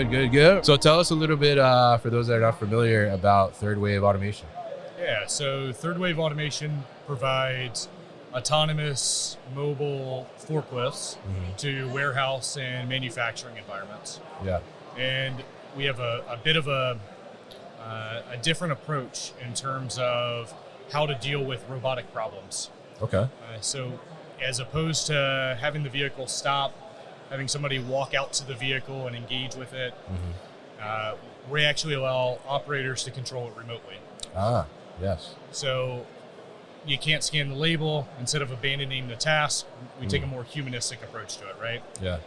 Good. So tell us a little bit, for those that are not familiar, about third wave automation. Yeah, so third wave automation provides autonomous mobile forklifts to warehouse and manufacturing environments. Yeah. And we have a bit of a different approach in terms of how to deal with robotic problems. Okay. So as opposed to having the vehicle stop, having somebody walk out to the vehicle and engage with it, we actually allow operators to control it remotely. Ah, yes. So you can't scan the label. Instead of abandoning the task, we take a more humanistic approach to it, right? Yeah.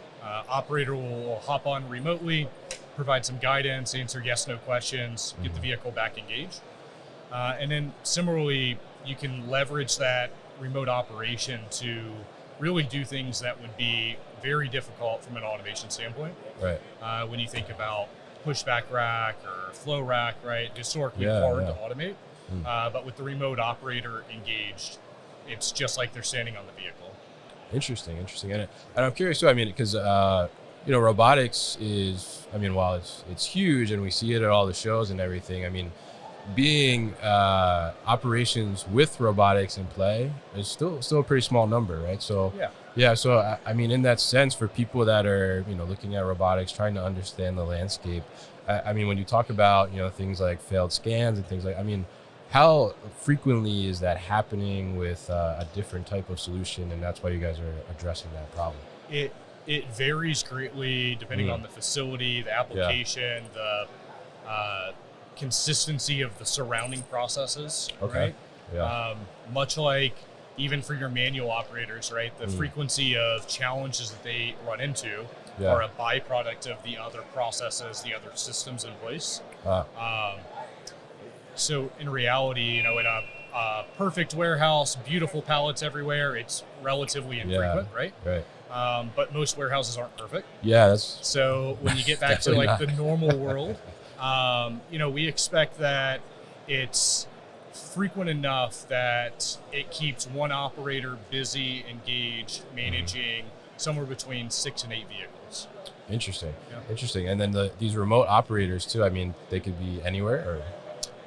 Operator will hop on remotely, provide some guidance, answer yes/no questions, get the vehicle back engaged. And then similarly, you can leverage that remote operation to really do things that would be very difficult from an automation standpoint. Right. When you think about pushback rack or flow rack, right? Historically hard to automate. But with the remote operator engaged, it's just like they're standing on the vehicle. Interesting. And I'm curious too, I mean, because, robotics is, while it's huge and we see it at all the shows and everything, I mean, being operations with robotics in play is still a pretty small number, right? So so I mean, in that sense, for people that are looking at robotics, trying to understand the landscape, I mean, when you talk about things like failed scans and things like, I mean, how frequently is that happening with a different type of solution, and that's why you guys are addressing that problem? It varies greatly depending on the facility, the application, the consistency of the surrounding processes, right? Yeah. Much like even for your manual operators, right? The frequency of challenges that they run into are a byproduct of the other processes, the other systems in place. So in reality, in a perfect warehouse, beautiful pallets everywhere, it's relatively infrequent, right? Right. But most warehouses aren't perfect. Yeah, so when you get back to like the normal world, we expect that it's frequent enough that it keeps one operator busy, engaged, managing somewhere between 6 and 8 vehicles. Interesting. And then these remote operators too, I mean, they could be anywhere or?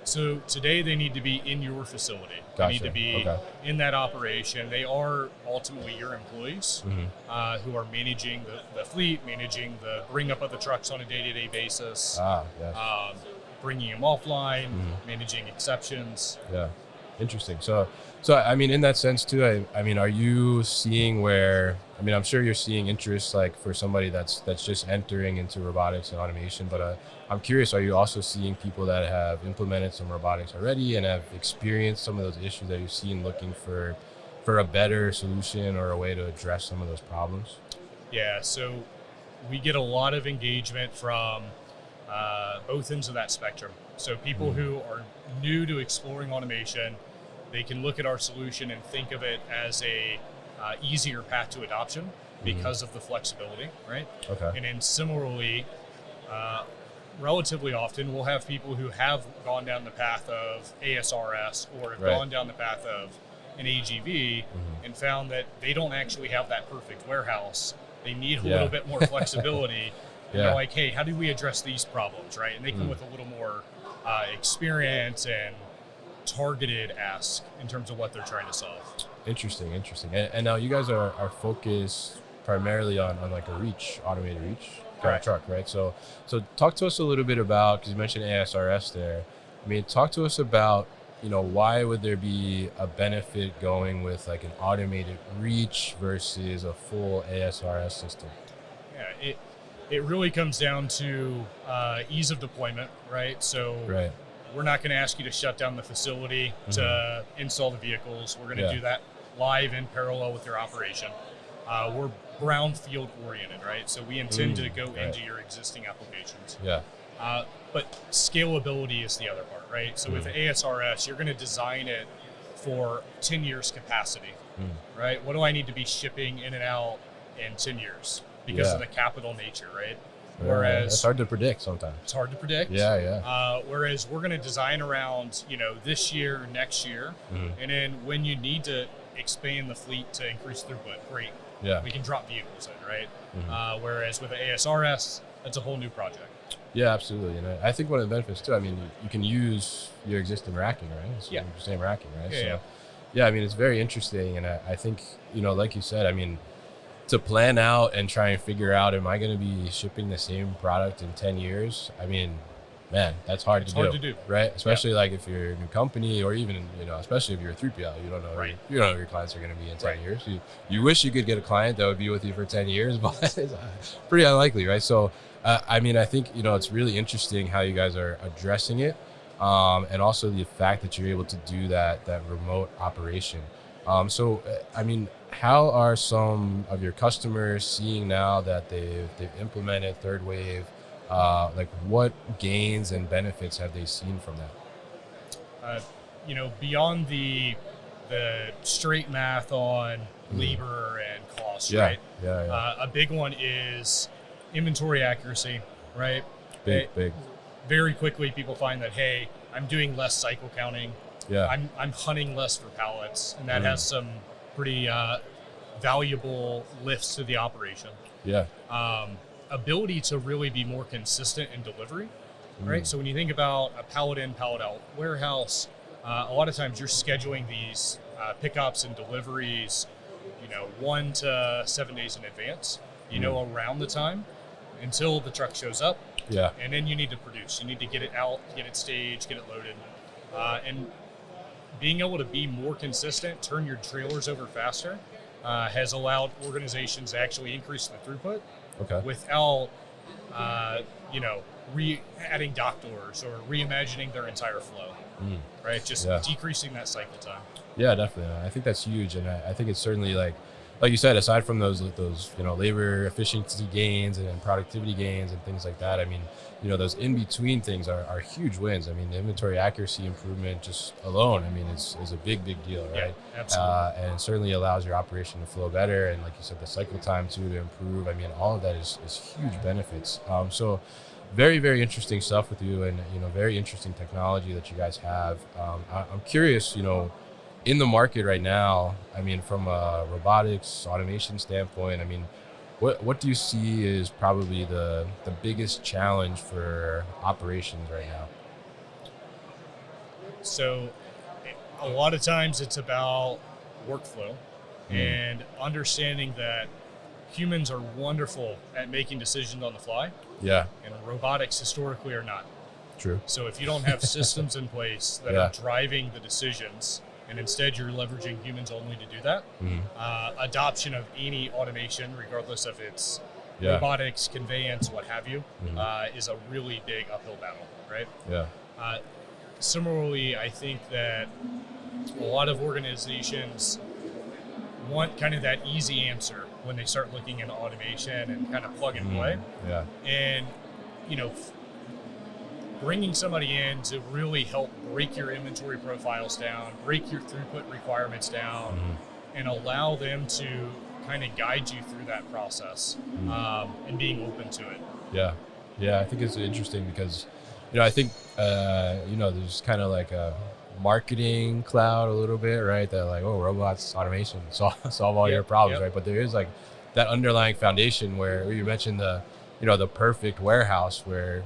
So today they need to be in your facility. Gotcha. They need to be in that operation. They are ultimately your employees who are managing the fleet, managing the bring up of the trucks on a day-to-day basis, bringing them offline, managing exceptions. Yeah, interesting. So I mean, in that sense too, I mean, are you seeing where, I mean, I'm sure you're seeing interest like for somebody that's just entering into robotics and automation, but I'm curious, are you also seeing people that have implemented some robotics already and have experienced some of those issues that you've seen looking for a better solution or a way to address some of those problems? Yeah, so we get a lot of engagement from both ends of that spectrum. So people who are new to exploring automation, they can look at our solution and think of it as a easier path to adoption because of the flexibility, right? Okay. And then similarly, relatively often we'll have people who have gone down the path of ASRS or have gone down the path of an AGV and found that they don't actually have that perfect warehouse. They need a little bit more flexibility. And they're like, hey, how do we address these problems, right? And they come with a little more experience and targeted ask in terms of what they're trying to solve. Interesting. And now you guys are focused primarily on like a automated reach truck, right? So talk to us a little bit about, because you mentioned ASRS there. I mean, talk to us about, why would there be a benefit going with like an automated reach versus a full ASRS system? Yeah, it really comes down to ease of deployment, right? So we're not going to ask you to shut down the facility to install the vehicles. We're going to do that live in parallel with your operation. We're brownfield oriented, right? So we intend to go into your existing applications. But scalability is the other part, right? So with ASRS, you're going to design it for 10 years capacity, right? What do I need to be shipping in and out in 10 years because of the capital nature, right? Whereas it's hard to predict sometimes. It's hard to predict. Whereas we're going to design around, this year, next year, and then when you need to expand the fleet to increase throughput, great. We can drop vehicles in, right? Whereas with the ASRS, that's a whole new project. Yeah, absolutely. And I think one of the benefits too, I mean, you can use your existing racking, right? It's Yeah. your same racking, right? Yeah, Yeah, I mean, it's very interesting. And I think, like you said, I mean, to plan out and try and figure out, am I going to be shipping the same product in 10 years? I mean, man, that's hard to do, right? Especially like if you're a new company, or even, especially if you're a 3PL, you don't know, you don't know your clients are going to be in 10 years. You wish you could get a client that would be with you for 10 years, but it's pretty unlikely, right? So, I mean, I think, it's really interesting how you guys are addressing it. And also the fact that you're able to do that remote operation. So, I mean, how are some of your customers seeing now that they've implemented Third Wave? Like, what gains and benefits have they seen from that? Beyond the straight math on labor and cost, right? Yeah. A big one is inventory accuracy, right? Big. Very quickly, people find that, hey, I'm doing less cycle counting. Yeah. I'm hunting less for pallets, and that has some pretty valuable lifts to the operation. Yeah. Ability to really be more consistent in delivery, right? So when you think about a pallet in, pallet out warehouse, a lot of times you're scheduling these pickups and deliveries, 1 to 7 days in advance, around the time until the truck shows up. Yeah. And then you need to produce. You need to get it out, get it staged, get it loaded. And being able to be more consistent, turn your trailers over faster, has allowed organizations to actually increase the throughput without, adding dock doors or reimagining their entire flow, right? Just decreasing that cycle time. Yeah, definitely. I think that's huge. And I think it's certainly like you said, aside from those labor efficiency gains and productivity gains and things like that, I mean, those in-between things are huge wins. I mean, the inventory accuracy improvement just alone, I mean, is a big deal, right? Yeah, absolutely. And it certainly allows your operation to flow better. And like you said, the cycle time too to improve. I mean, all of that is huge benefits. So very, very interesting stuff with you, and, very interesting technology that you guys have. I'm curious, in the market right now, I mean, from a robotics automation standpoint, I mean, what do you see is probably the biggest challenge for operations right now? So a lot of times it's about workflow and understanding that humans are wonderful at making decisions on the fly. Yeah. And robotics historically are not. True. So if you don't have systems in place that are driving the decisions, and instead you're leveraging humans only to do that, adoption of any automation, regardless if it's robotics, conveyance, what have you, is a really big uphill battle, right? Yeah. Similarly, I think that a lot of organizations want kind of that easy answer when they start looking into automation and kind of plug and play. Yeah. And, bringing somebody in to really help break your inventory profiles down, break your throughput requirements down, and allow them to kind of guide you through that process, and being open to it. Yeah. Yeah, I think it's interesting because, I think, there's kind of like a marketing cloud a little bit, right? That like, oh, robots, automation, solve all your problems, right? But there is like that underlying foundation where you mentioned the perfect warehouse where,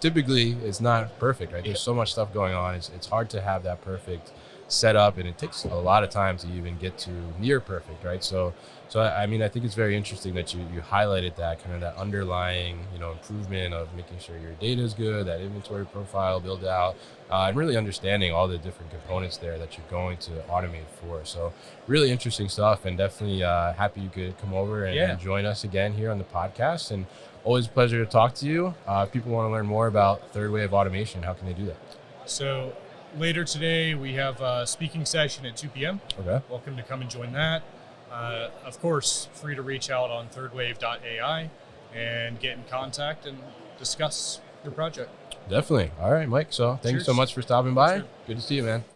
typically it's not perfect, right? There's so much stuff going on. It's hard to have that perfect setup, and it takes a lot of time to even get to near perfect, right? So I mean, I think it's very interesting that you highlighted that kind of that underlying, improvement of making sure your data is good, that inventory profile build out, and really understanding all the different components there that you're going to automate for. So really interesting stuff, and definitely happy you could come over and join us again here on the podcast. And always a pleasure to talk to you. If people want to learn more about Third Wave Automation, how can they do that? So later today, we have a speaking session at 2 p.m. Okay. Welcome to come and join that. Of course, free to reach out on thirdwave.ai and get in contact and discuss your project. Definitely. All right, Mike. So thank you so much for stopping by. Sure. Good to see you, man.